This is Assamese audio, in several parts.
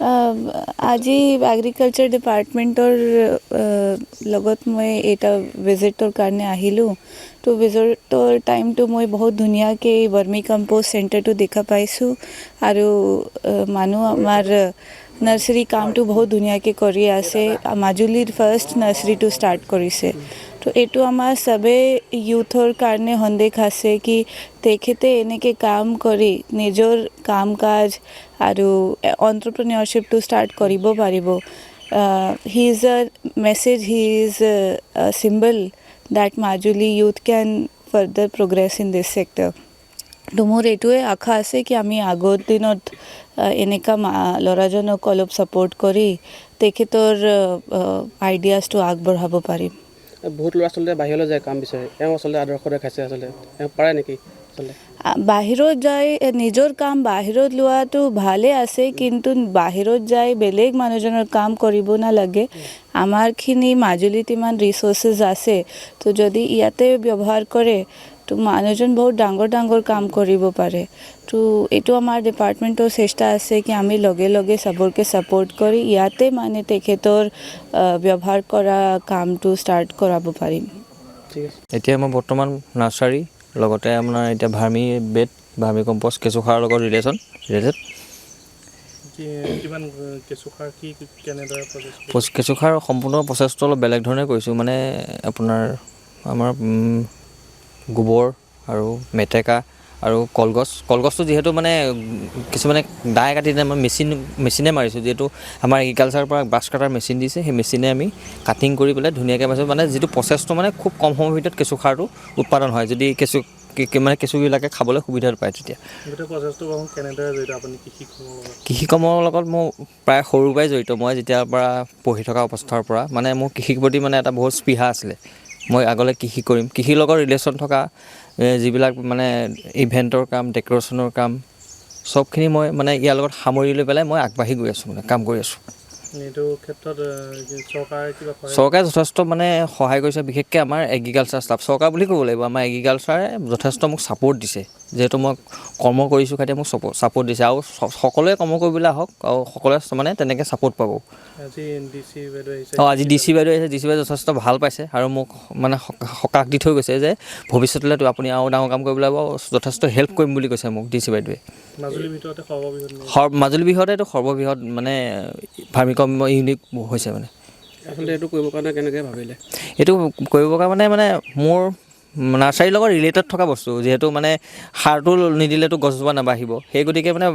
আজি এগ্ৰিকালচাৰ ডিপাৰ্টমেণ্টৰ লগত মই এটা ভিজিটৰ কাৰণে আহিলোঁ তো ভিজিটৰ টাইমটো মই বহুত ধুনীয়াকৈ ভাৰ্মি কম্পোষ্ট চেণ্টাৰটো দেখা পাইছোঁ আৰু মানুহ আমাৰ নাৰ্চাৰী কামটো বহুত ধুনীয়াকৈ কৰি আছে মাজুলীৰ ফাৰ্ষ্ট নাৰ্চাৰীটো ষ্টাৰ্ট কৰিছে তো এইটো আমাৰ চবেই ইউথৰ কাৰণে সন্দেহ আছে কি তেখেতে এনেকৈ কাম কৰি নিজৰ কাম কাজ আৰু এণ্টাৰপ্ৰেনিয়ৰশ্বিপটো ষ্টাৰ্ট কৰিব পাৰিব he is a message he is a symbol that Majuli youth can further progress in this sector. তো মোৰ এইটোৱে আশা আছে কি আমি আগৰ দিনত এনেকা ল'ৰাজনক অলপ ছাপোৰ্ট কৰি তেখেতৰ আইডিয়াছটো আগবঢ়াব পাৰিম বহুত ল'ৰা আচলতে বাহিৰলৈ যায় কাম বিচাৰি এওঁ আচলতে আদৰ্শ দেখাইছে আচলতে এওঁ পাৰে নেকি আচলতে বাহিৰত যায় নিজৰ কাম বাহিৰত লোৱাটো ভালে আছে কিন্তু বাহিৰত যায় বেলেগ মানুহজনৰ কাম কৰিব নালাগে আমাৰখিনি মাজুলীত ইমান ৰিচোৰ্চেছ আছে তো যদি ইয়াতে ব্যৱহাৰ কৰে তো মানুহজন বহুত ডাঙৰ ডাঙৰ কাম কৰিব পাৰে তো এইটো আমাৰ ডিপাৰ্টমেণ্টৰ চেষ্টা আছে কি আমি লগে লগে চবকে ছাপোৰ্ট কৰি ইয়াতে মানে তেখেতৰ ব্যৱহাৰ কৰা কামটো ষ্টাৰ্ট কৰাব পাৰিম এতিয়া মই বৰ্তমান নাৰ্চাৰী লগতে আপোনাৰ এতিয়া ভাৰ্মি বেড ভাৰ্মি কম্পষ্ট কেঁচুসাৰৰ লগত ৰিলেটেড কেঁচুসাৰ সম্পূৰ্ণ প্ৰচেছটো অলপ বেলেগ ধৰণে কৰিছোঁ মানে আপোনাৰ আমাৰ গোবৰ আৰু মেটেকা আৰু কলগছটো যিহেতু মানে কিছুমানে দাই কাটি মই মেচিনে মাৰিছোঁ যিহেতু আমাৰ এগ্ৰিকালচাৰৰ পৰা ব্ৰাছ কাটাৰ মেচিন দিছে সেই মেচিনে আমি কাটিং কৰি পেলাই ধুনীয়াকৈ পাইছোঁ মানে যিটো প্ৰচেছটো মানে খুব কম সময়ৰ ভিতৰত কেঁচুসাৰটো উৎপাদন হয় যদি কেঁচুবিলাকে খাবলৈ সুবিধা পায় তেতিয়া কৃষি কৰ্মৰ লগত মোৰ প্ৰায় সৰুৰ পৰাই জড়িত মই যেতিয়াৰ পৰা পঢ়ি থকা অৱস্থাৰ পৰা মানে মোৰ কৃষিৰ প্ৰতি মানে এটা বহুত স্পৃহা আছিলে মই আগলৈ কৃষি কৰিম কৃষিৰ লগত ৰিলেশ্যন থকা যিবিলাক মানে ইভেণ্টৰ কাম ডেক'ৰেশ্যনৰ কাম চবখিনি মই মানে ইয়াৰ লগত সামৰি লৈ পেলাই মই আগবাঢ়ি গৈ আছোঁ মানে কাম কৰি আছোঁ চৰকাৰে যথেষ্ট মানে সহায় কৰিছে বিশেষকৈ আমাৰ এগ্ৰিকালচাৰ ষ্টাফ চৰকাৰ বুলি ক'ব লাগিব আমাৰ এগ্ৰিকালচাৰে যথেষ্ট মোক ছাপোৰ্ট দিছে যিহেতু মই কৰ্ম কৰিছোঁ খাতে মোক ছাপোৰ্ট দিছে আৰু সকলোৱে কৰ্ম কৰিবলৈ আহক আৰু সকলোৱে মানে তেনেকৈ ছাপোৰ্ট পাব আজি ডি চি বাইদেউ আহিছে ডি চি বাইদেউ যথেষ্ট ভাল পাইছে আৰু মোক মানে সকাহ দি থৈ গৈছে যে ভৱিষ্যতলৈ আপুনি আৰু ডাঙৰ কাম কৰিবলৈ যথেষ্ট হেল্প কৰিম বুলি কৈছে মোক ডি চি বাইদেৱে মাজুলী বিষয়তে এইটো সৰ্ববৃহৎ মানে ভাৰ্মি ইউনিক হৈছে মানে আচলতে এইটো কৰিবৰ কাৰণে কেনেকৈ ভাবিলে এইটো কৰিবৰ কাৰণে মানে মোৰ নাৰ্চাৰীৰ লগত ৰিলেটেড থকা বস্তু যিহেতু মানে সাৰটো নিদিলেতো গছজোপা নাবাঢ়িব সেই গতিকে মানে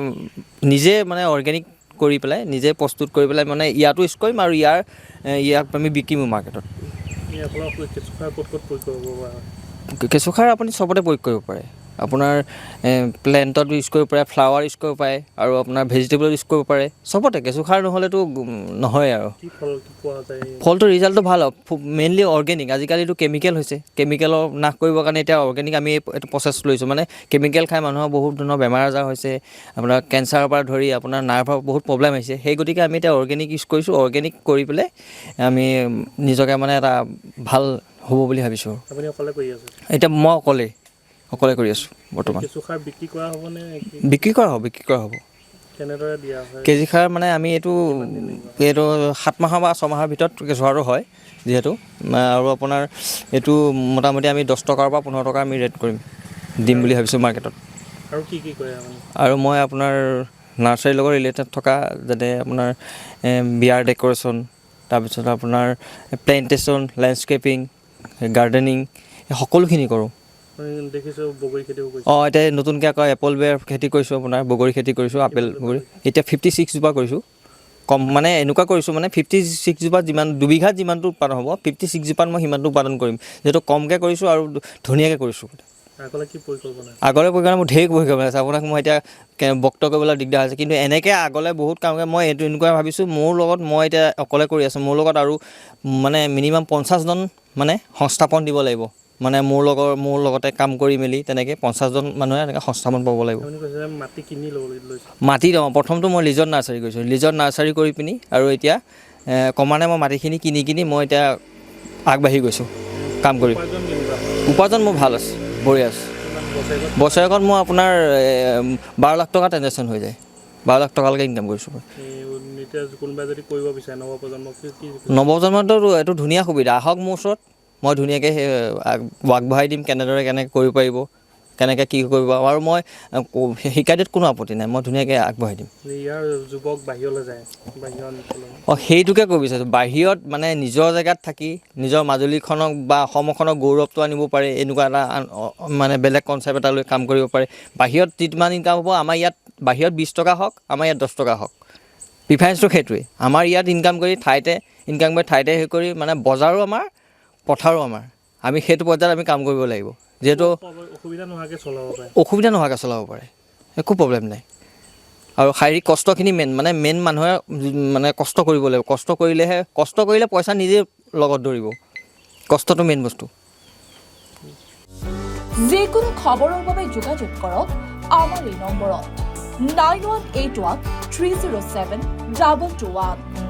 নিজে মানে অৰ্গেনিক কৰি পেলাই নিজে প্ৰস্তুত কৰি পেলাই মানে ইয়াতো ইউজ কৰিম আৰু ইয়াক আমি বিকিমো মাৰ্কেটত কেঁচুসাৰ আপুনি চবতে প্ৰয়োগ কৰিব পাৰে আপোনাৰ প্লেণ্টত ইউজ কৰিব পাৰে ফ্লাৱাৰ ইউজ কৰিব পাৰে আৰু আপোনাৰ ভেজিটেবলত ইউজ কৰিব পাৰে চবতে কেঁচুসাৰ নহ'লেতো নহয় আৰু ফলটো ৰিজাল্টটো ভাল মেইনলি অৰ্গেনিক আজিকালিতো কেমিকেল হৈছে কেমিকেলৰ নাশ কৰিবৰ কাৰণে এতিয়া অৰ্গেনিক আমি এইটো প্ৰচেছ লৈছোঁ মানে কেমিকেল খাই মানুহৰ বহুত ধৰণৰ বেমাৰ আজাৰ হৈছে আপোনাৰ কেঞ্চাৰৰ পৰা ধৰি আপোনাৰ নাৰ্ভৰ বহুত প্ৰব্লেম আহিছে সেই গতিকে আমি এতিয়া অৰ্গেনিক ইউজ কৰিছোঁ অৰ্গেনিক কৰি পেলাই আমি নিজকে মানে এটা ভাল হ'ব বুলি ভাবিছোঁ এতিয়া মই অকলে কৰি আছোঁ বৰ্তমান বিক্ৰী কৰা হ'ব কেজি সাৰ মানে আমি এইটো 7 মাহৰ বা 6 মাহৰ ভিতৰত কেঁচুসাৰটো হয় যিহেতু আৰু আপোনাৰ এইটো মোটামুটি আমি 10 টকাৰ পৰা 15 টকা আমি ৰেট দিম বুলি ভাবিছোঁ মাৰ্কেটত আৰু মই আপোনাৰ নাৰ্চাৰীৰ লগত ৰিলেটেড থকা যাতে আপোনাৰ বিয়াৰ ডেক'ৰেশ্যন তাৰপিছত আপোনাৰ প্লেণ্টেশ্যন লেণ্ডস্কেপিং গাৰ্ডেনিং সকলোখিনি কৰোঁ এতিয়া নতুনকৈ আকৌ এপল বেৰ খেতি কৰিছোঁ আপোনাৰ বগৰী খেতি কৰিছোঁ আপেল বগৰী এতিয়া 56 জোপা কৰিছোঁ কম মানে এনেকুৱা কৰিছোঁ মানে 56 জোপাত যিমান দুবিঘাত যিমানটো উৎপাদন হ'ব 56 জোপাত মই সিমানটো উৎপাদন কৰিম যিহেতু কমকৈ কৰিছোঁ আৰু ধুনীয়াকৈ কৰিছোঁ আগলৈ পৰিকল্পনা মোৰ ঢেৰ পৰিকল্পনা আছে আপোনাক মই এতিয়া বক্তব্য কৰিবলৈ দিগদাৰ হৈছে কিন্তু এনেকৈ আগলৈ বহুত কাম কৰে মই এইটো এনেকুৱা ভাবিছোঁ মোৰ লগত মই এতিয়া অকলে কৰি আছোঁ মোৰ লগত আৰু মানে মিনিমাম 50জন মানে সংস্থাপন দিব লাগিব মানে মোৰ লগতে কাম কৰি মেলি তেনেকৈ 50জন মানুহে এনেকৈ সংস্থাপন পাব লাগিব মাটি প্ৰথমটো মই লিজত নাৰ্চাৰী কৰি পিনি আৰু এতিয়া ক্ৰমান্বয়ে মই মাটিখিনি কিনি মই এতিয়া আগবাঢ়ি গৈছোঁ কাম কৰি উপাৰ্জন মোৰ ভাল আছে বঢ়িয়া আছে বছৰেকত মোৰ আপোনাৰ 12 লাখ টকা ট্ৰেঞ্জেকশ্যন হৈ যায় 12 লাখ টকালৈকে ইনকাম কৰিছোঁ মই। এতিয়া কোনোবাই যদি কৰিব বিচাৰে নৱপ্ৰজন্মক কি নৱপ্ৰজন্মটো এইটো ধুনীয়া সুবিধা, আহক মোৰ ওচৰত, মই ধুনীয়াকৈ আগবঢ়াই দিম কেনেদৰে কেনেকৈ কৰিব পাৰিব, কেনেকৈ কি কৰিব, আৰু মই শিকাই দিয়াত কোনো আপত্তি নাই, মই ধুনীয়াকৈ আগবঢ়াই দিম। ইয়াৰ যুৱক বাহিৰলৈ যায়, বাহিৰৰ অঞ্চলত সেইটোকে ক'ব বিচাৰিছোঁ, বাহিৰত মানে নিজৰ জেগাত থাকি নিজৰ মাজুলীখনক বা অসমখনক গৌৰৱটো আনিব পাৰে, এনেকুৱা এটা মানে বেলেগ কনচেপ্ট এটা লৈ কাম কৰিব পাৰে। বাহিৰত যিমান ইনকাম হ'ব, আমাৰ ইয়াত বাহিৰত 20 টকা হওক, আমাৰ ইয়াত 10 টকা হওক, প্ৰিফাৰেঞ্চটো সেইটোৱেই। আমাৰ ইয়াত ইনকাম কৰি ঠাইতে হেৰি কৰি মানে বজাৰো আমাৰ, পথাৰো আমাৰ, আমি সেইটো পৰ্যায়ত আমি কাম কৰিব লাগিব, যিহেতু অসুবিধা নোহোৱাকৈ চলাব পাৰে, একো প্ৰব্লেম নাই। আৰু শাৰীৰিক কষ্টখিনি মেইন মানুহে মানে কষ্ট কৰিব লাগিব, কষ্ট কৰিলে পইচা নিজে লগত দৌৰিব, কষ্টটো মেইন বস্তু। যিকোনো খবৰৰ বাবে যোগাযোগ কৰক আমাৰ এই নম্বৰত 9181 307 221।